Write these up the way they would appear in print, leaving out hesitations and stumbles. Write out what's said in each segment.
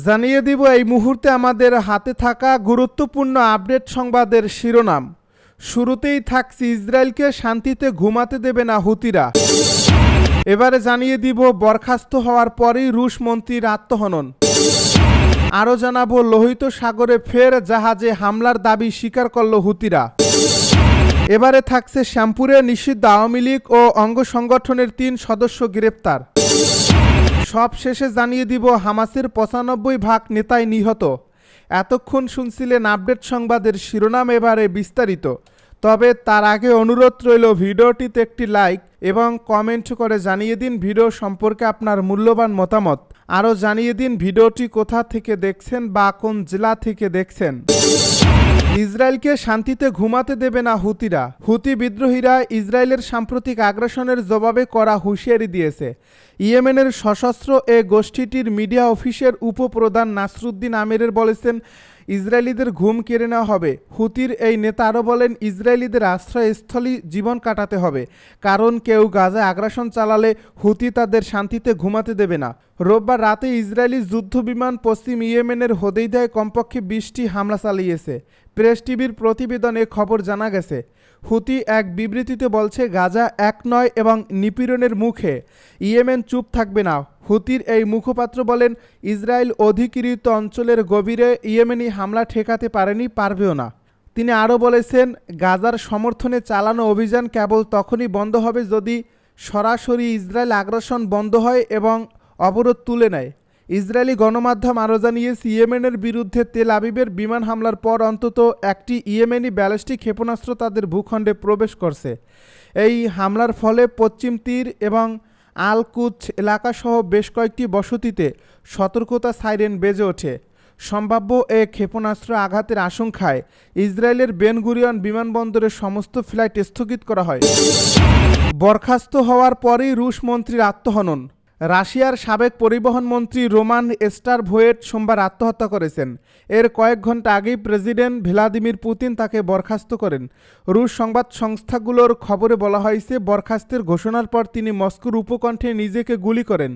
জানিয়ে দিব এই মুহূর্তে আমাদের হাতে থাকা গুরুত্বপূর্ণ আপডেট সংবাদের শিরোনাম। শুরুতেই থাকছে ইসরায়েলকে শান্তিতে ঘুমাতে দেবে না হুতিরা। এবারে জানিয়ে দিব বরখাস্ত হওয়ার পরেই রুশ মন্ত্রীর আত্মহনন। আরও জানাবো লোহিত সাগরে ফের জাহাজে হামলার দাবি স্বীকার করল হুতিরা। এবারে থাকছে শ্যামপুরে নিষিদ্ধ আওয়ামী লীগ ও অঙ্গ সংগঠনের 3 সদস্য গ্রেপ্তার। সব শেষে জানিয়ে দিব হামাসের 95% নেতাই নিহত। এতক্ষণ শুনছিলেন আপডেট সংবাদের শিরোনাম, এবারে বিস্তারিত। তবে তার আগে অনুরোধ রইল ভিডিওটিতে একটি লাইক এবং কমেন্ট করে জানিয়ে দিন ভিডিও সম্পর্কে আপনার মূল্যবান মতামত। আরও জানিয়ে দিন ভিডিওটি কোথা থেকে দেখছেন বা কোন জেলা থেকে দেখছেন। ইসরায়েলকে শান্তিতে ঘুমাতে দেবে না হুতিরা। হুতি বিদ্রোহীরা ইসরায়েলের সাম্প্রতিক আগ্রাসনের জবাবে কড়া হুঁশিয়ারি দিয়েছে। ইয়েমেনের সশস্ত্র এ গোষ্ঠীটির মিডিয়া অফিসের উপপ্রধান নাসরুদ্দিন আমিরের বলেছেন, ইসরায়েলিদের ঘুম কেড়ে নেওয়া হবে। হুতির এই নেতা আরও বলেন, ইসরায়েলিদের আশ্রয়স্থলই জীবন কাটাতে হবে, কারণ কেউ গাজায় আগ্রাসন চালালে হুতি তাদের শান্তিতে ঘুমাতে দেবে না। রোববার রাতে ইসরায়েলি যুদ্ধবিমান পশ্চিম ইয়েমেনের হোদেইদায় কমপক্ষে 20টি হামলা চালিয়েছে। প্রেস টিভির প্রতিবেদনে খবর জানা গেছে। হুতি এক বিবৃতিতে বলছে, গাজা এক নয় এবং নিপীড়নের মুখে ইয়েমেন চুপ থাকবে না। হুতির এই মুখপাত্র বলেন, ইসরায়েল অধিকৃত অঞ্চলের গভীরে ইয়েমেনি হামলা ঠেকাতে পারেনি, পারবেও না। তিনি আরও বলেছেন, গাজার সমর্থনে চালানো অভিযান কেবল তখনই বন্ধ হবে যদি সরাসরি ইসরায়েল আগ্রাসন বন্ধ হয় এবং অবরোধ তুলে নেয়। ইসরায়েলি গণমাধ্যম আরও জানিয়েছে, ইয়েমেনের বিরুদ্ধে তেল আবিবের বিমান হামলার পর অন্তত একটি ইয়েমেনি ব্যালিস্টিক ক্ষেপণাস্ত্র তাদের ভূখণ্ডে প্রবেশ করছে। এই হামলার ফলে পশ্চিম তীর এবং আল কুচ এলাকাসহ বেশ কয়েকটি বসতিতে সতর্কতা সাইরেন বেজে ওঠে। সম্ভাব্য এ ক্ষেপণাস্ত্র আঘাতের আশঙ্কায় ইসরায়েলের বেন গুরিয়ন বিমানবন্দরের সমস্ত ফ্লাইট স্থগিত করা হয়। বরখাস্ত হওয়ার পরেই রুশ মন্ত্রীর আত্মহনন। রাশিয়ার সাবেক পরিবহন মন্ত্রী রোমান স্টারভোয়েট সোমবার আত্মহত্যা করেছেন। এর কয়েক ঘন্টা আগেই প্রেসিডেন্ট ভ্লাদিমির পুতিন তাকে বরখাস্ত করেন। রুশ সংবাদ সংস্থাগুলোর খবরে বলা হয়েছে, বরখাস্তের ঘোষণার পর তিনি মস্কোর উপকণ্ঠে নিজেকে গুলি করেন।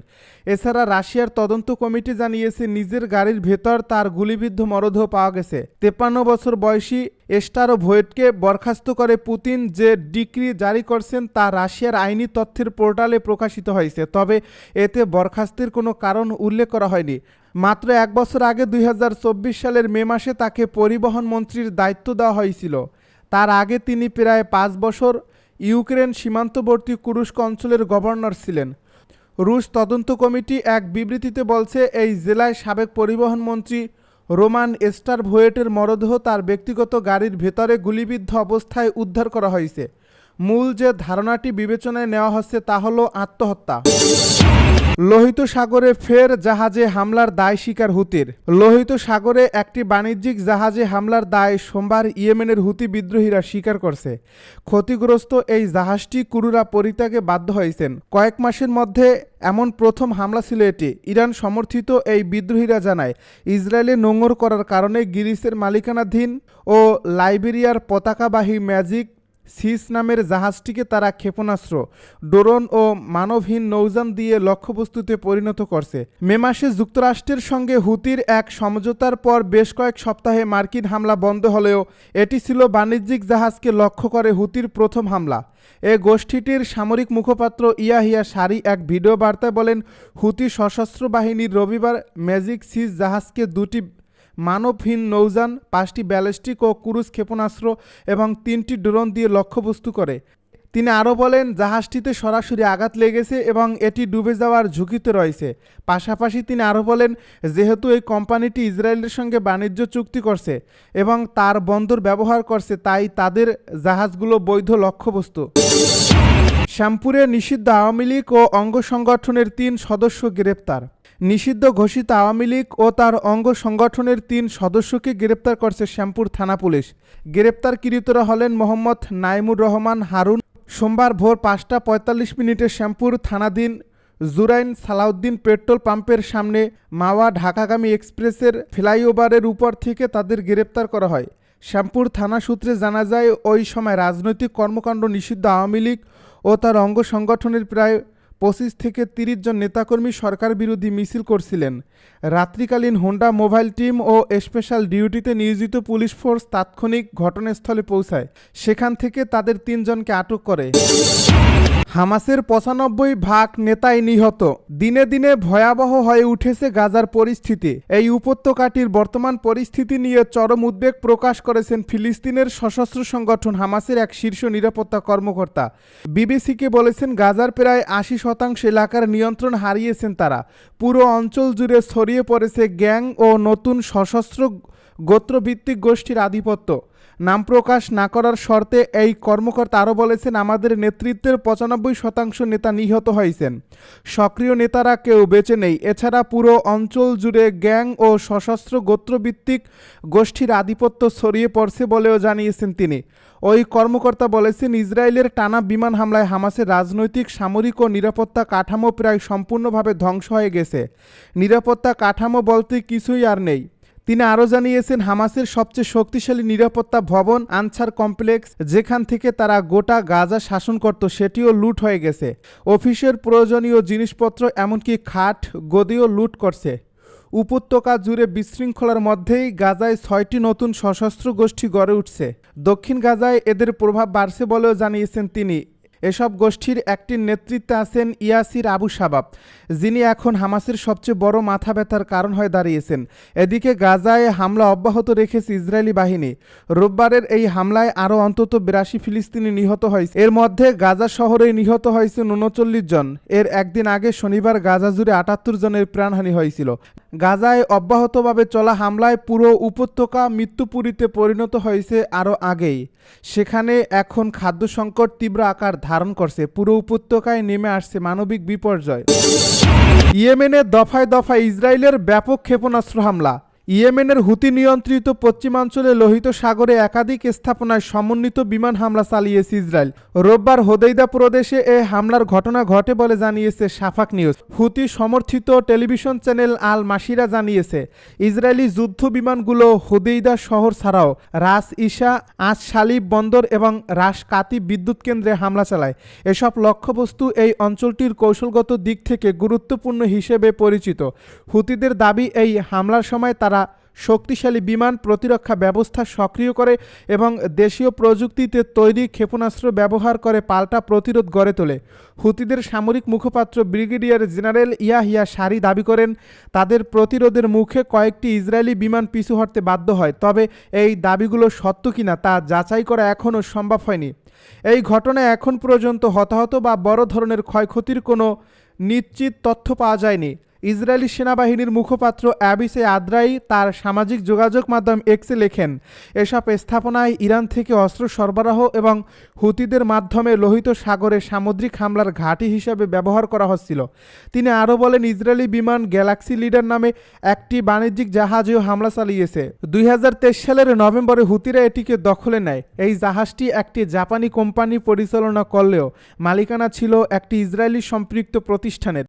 এছাড়া রাশিয়ার তদন্ত কমিটি জানিয়েছে, নিজের গাড়ির ভেতর তার গুলিবিদ্ধ মরদেহ পাওয়া গেছে। 53 বছর বয়সী স্টারভোয়েটকে বরখাস্ত করে পুতিন যে ডিক্রি জারি করছেন তা রাশিয়ার আইনি তথ্যের পোর্টালে প্রকাশিত হয়েছে। তবে এতে বরখাস্তের কোনো কারণ উল্লেখ করা হয়নি। মাত্র 1 বছর আগে 2024 সালের মে মাসে তাকে পরিবহন মন্ত্রীর দায়িত্ব দেওয়া হয়েছিল। তার আগে তিনি প্রায় 5 বছর ইউক্রেন সীমান্তবর্তী কুরস্ক অঞ্চলের গভর্নর ছিলেন। রুশ তদন্ত কমিটি এক বিবৃতিতে বলছে, এই জেলায় সাবেক পরিবহন মন্ত্রী রোমান স্টারভোয়েটের মরদেহ তার ব্যক্তিগত গাড়ির ভেতরে গুলিবিদ্ধ অবস্থায় উদ্ধার করা হয়েছে। মূল যে ধারণাটি বিবেচনায় নেওয়া হচ্ছে তা হলো আত্মহত্যা। লোহিত সাগরে ফের জাহাজে হামলার দায় স্বীকার হুতির। লোহিত সাগরে একটি বাণিজ্যিক জাহাজে হামলার দায় সোমবার ইয়েমেনের হুতি বিদ্রোহীরা স্বীকার করছে। ক্ষতিগ্রস্ত এই জাহাজটি ক্রুরা পরিত্যাগে বাধ্য হয়েছেন। কয়েক মাসের মধ্যে এমন প্রথম হামলা ছিল এটি। ইরান সমর্থিত এই বিদ্রোহীরা জানায়, ইসরায়েলে নোঙর করার কারণে গ্রিসের মালিকানাধীন ও লাইবেরিয়ার পতাকাবাহী ম্যাজিক সিস নামের জাহাজটিকে তারা ক্ষেপণাস্ত্র, ড্রোন ও মানবহীন নৌযান দিয়ে লক্ষ্যবস্তুতে পরিণত করছে। মে মাসে যুক্তরাষ্ট্রের সঙ্গে হুতির এক সমঝোতার পর বেশ কয়েক সপ্তাহে মার্কিন হামলা বন্ধ হলেও এটি ছিল বাণিজ্যিক জাহাজকে লক্ষ্য করে হুতির প্রথম হামলা। এ গোষ্ঠীটির সামরিক মুখপাত্র ইয়াহিয়া সারি এক ভিডিও বার্তায় বলেন, হুতি সশস্ত্র বাহিনীর রবিবার ম্যাজিক সিস জাহাজকে 2টি মানবহীন নৌযান, 5টি ব্যালিস্টিক ও ক্রুজ ক্ষেপণাস্ত্র এবং 3টি ড্রোন দিয়ে লক্ষ্যবস্তু করে। তিনি আরও বলেন, জাহাজটিতে সরাসরি আঘাত লেগেছে এবং এটি ডুবে যাওয়ার ঝুঁকিতে রয়েছে। পাশাপাশি তিনি আরও বলেন, যেহেতু এই কোম্পানিটি ইসরায়েলের সঙ্গে বাণিজ্য চুক্তি করছে এবং তার বন্দর ব্যবহার করছে, তাই তাদের জাহাজগুলো বৈধ লক্ষ্যবস্তু। শ্যামপুরে নিষিদ্ধ আওয়ামী লীগ ও অঙ্গ সংগঠনের 3 সদস্য গ্রেপ্তার। নিষিদ্ধ ঘোষিত আওয়ামী লীগ ও তার অঙ্গ সংগঠনের 3 সদস্যকে গ্রেপ্তার করছে শ্যামপুর থানা পুলিশ। গ্রেপ্তারকৃতরা হলেন মোহাম্মদ নাইমুর রহমান হারুন। সোমবার ভোর 5:45 শ্যামপুর থানাধীন জুরাইন সালাউদ্দিন পেট্রোল পাম্পের সামনে মাওয়া ঢাকাগামী এক্সপ্রেসের ফ্লাইওভারের উপর থেকে তাদের গ্রেপ্তার করা হয়। শ্যামপুর থানা সূত্রে জানা যায়, ওই সময় রাজনৈতিক কর্মকাণ্ড নিষিদ্ধ আওয়ামী লীগ ও তার অঙ্গ সংগঠনের প্রায় 25 থেকে 30 জন নেতাকর্মী সরকার বিরোধী মিছিল করছিলেন। রাত্রিকালীন হোন্ডা মোবাইল টিম ও স্পেশাল ডিউটিতে নিয়োজিত পুলিশ ফোর্স তাৎক্ষণিক ঘটনাস্থলে পৌঁছায়। সেখান থেকে তাদের 3 জনকে আটক করে। হামাসের 95% নেতাই নিহত। দিনে দিনে ভয়াবহ হয়ে উঠেছে গাজার পরিস্থিতি। এই উপত্যকাটির বর্তমান পরিস্থিতি নিয়ে চরম উদ্বেগ প্রকাশ করেছেন ফিলিস্তিনের সশস্ত্র সংগঠন হামাসের এক শীর্ষ নিরাপত্তা কর্মকর্তা। বিবিসিকে বলেছেন, গাজার প্রায় 80% এলাকার নিয়ন্ত্রণ হারিয়েছেন তারা। পুরো অঞ্চল জুড়ে ছড়িয়ে পড়েছে গ্যাং ও নতুন সশস্ত্র গোত্রভিত্তিক গোষ্ঠীর আধিপত্য। নাম প্রকাশ না করার শর্তে এই কর্মকর্তা আরও বলেছেন, আমাদের নেতৃত্বের 95% নেতা নিহত হয়েছেন। সক্রিয় নেতারা কেউ বেঁচে নেই। এছাড়া পুরো অঞ্চল জুড়ে গ্যাং ও সশস্ত্র গোত্রভিত্তিক গোষ্ঠীর আধিপত্য ছড়িয়ে পড়ছে বলেও জানিয়েছেন তিনি। ওই কর্মকর্তা বলেছেন, ইসরায়েলের টানা বিমান হামলায় হামাসের রাজনৈতিক, সামরিক ও নিরাপত্তা কাঠামো প্রায় সম্পূর্ণভাবে ধ্বংস হয়ে গেছে। নিরাপত্তা কাঠামো বলতে কিছুই আর নেই। তিনি আরও জানিয়েছেন, হামাসের সবচেয়ে শক্তিশালী নিরাপত্তা ভবন আনসার কমপ্লেক্স, যেখান থেকে তারা গোটা গাজা শাসন করত, সেটিও লুট হয়ে গেছে। অফিসের প্রয়োজনীয় জিনিসপত্র এমনকি খাট গদিও লুট করছে। উপত্যকা জুড়ে বিশৃঙ্খলার মধ্যেই গাজায় 6টি নতুন সশস্ত্র গোষ্ঠী গড়ে উঠছে। দক্ষিণ গাজায় এদের প্রভাব বাড়ছে বলেও জানিয়েছেন তিনি। এসব গোষ্ঠীর একটির নেতৃত্বে আছেন ইয়াসির আবু শাবাব, যিনি এখন হামাসের সবচেয়ে বড় মাথা ব্যথার কারণ হয়ে দাঁড়িয়েছেন। এদিকে গাজায় হামলা অব্যাহত রেখেছে ইসরায়েলি বাহিনী। রোববারের এই হামলায় আরও অন্তত 82 ফিলিস্তিনি নিহত হয়েছে। এর মধ্যে গাজা শহরে নিহত হয়েছে 39 জন। এর একদিন আগে শনিবার গাজা জুড়ে 78 জনের প্রাণহানি হয়েছিল। গাজায় অব্যাহতভাবে চলা হামলায় পুরো উপত্যকা মৃত্যুপুরীতে পরিণত হয়েছে আরও আগেই। সেখানে এখন খাদ্য সংকট তীব্র আকার ধারণ করছে। পুরো উপত্যকায় নেমে আসছে মানবিক বিপর্যয়। ইয়েমেনে দফায় দফায় ইসরায়েলের ব্যাপক ক্ষেপণাস্ত্র হামলা। ইয়েমেনের হুতি নিয়ন্ত্রিত পশ্চিমাঞ্চলে লোহিত সাগরে একাধিক স্থাপনায় সমন্বিত বিমান হামলা চালিয়েছে ইসরায়েল। রোববার হোদেইদা প্রদেশে এ হামলার ঘটনা ঘটে বলে জানিয়েছে শাফাক নিউজ। হুতি সমর্থিত টেলিভিশন চ্যানেল আল মাসিরা জানিয়েছে, ইসরায়েলি যুদ্ধ বিমানগুলো হোদেইদা শহর ছাড়াও রাস ইসা, আজ শালিব বন্দর এবং রাস কাতি বিদ্যুৎ কেন্দ্রে হামলা চালায়। এসব লক্ষ্যবস্তু এই অঞ্চলটির কৌশলগত দিক থেকে গুরুত্বপূর্ণ হিসেবে পরিচিত। হুতিদের দাবি, এই হামলার সময় তারা শক্তিশালী বিমান প্রতিরক্ষা ব্যবস্থা সক্রিয় করে এবং দেশীয় প্রযুক্তিতে তৈরি ক্ষেপণাস্ত্র ব্যবহার করে পাল্টা প্রতিরোধ গড়ে তোলে। হুতিদের সামরিক মুখপাত্র ব্রিগেডিয়ার জেনারেল ইয়াহিয়া সারি দাবি করেন, তাদের প্রতিরোধের মুখে কয়েকটি ইসরায়েলি বিমান পিছু হটতে বাধ্য হয়। তবে এই দাবিগুলো সত্য কিনা তা যাচাই করা এখনও সম্ভব হয়নি। এই ঘটনায় এখন পর্যন্ত হতাহত বা বড় ধরনের ক্ষয়ক্ষতির কোনো নিশ্চিত তথ্য পাওয়া যায়নি। ইসরায়েলি সেনাবাহিনীর মুখপাত্র অ্যাবিসে আদ্রাই তার সামাজিক যোগাযোগ মাধ্যম এক্সে লেখেন, এসব স্থাপনায় ইরান থেকে অস্ত্র সরবরাহ এবং হুতিদের মাধ্যমে লোহিত সাগরে সামুদ্রিক হামলার ঘাঁটি হিসাবে ব্যবহার করা হচ্ছিল। তিনি আরও বলেন, ইসরায়েলি বিমান গ্যালাক্সি লিডার নামে একটি বাণিজ্যিক জাহাজেও হামলা চালিয়েছে। 2023 সালের নভেম্বরে হুতিরা এটিকে দখলে নেয়। এই জাহাজটি একটি জাপানি কোম্পানি পরিচালনা করলেও মালিকানা ছিল একটি ইসরায়েলি সম্পৃক্ত প্রতিষ্ঠানের।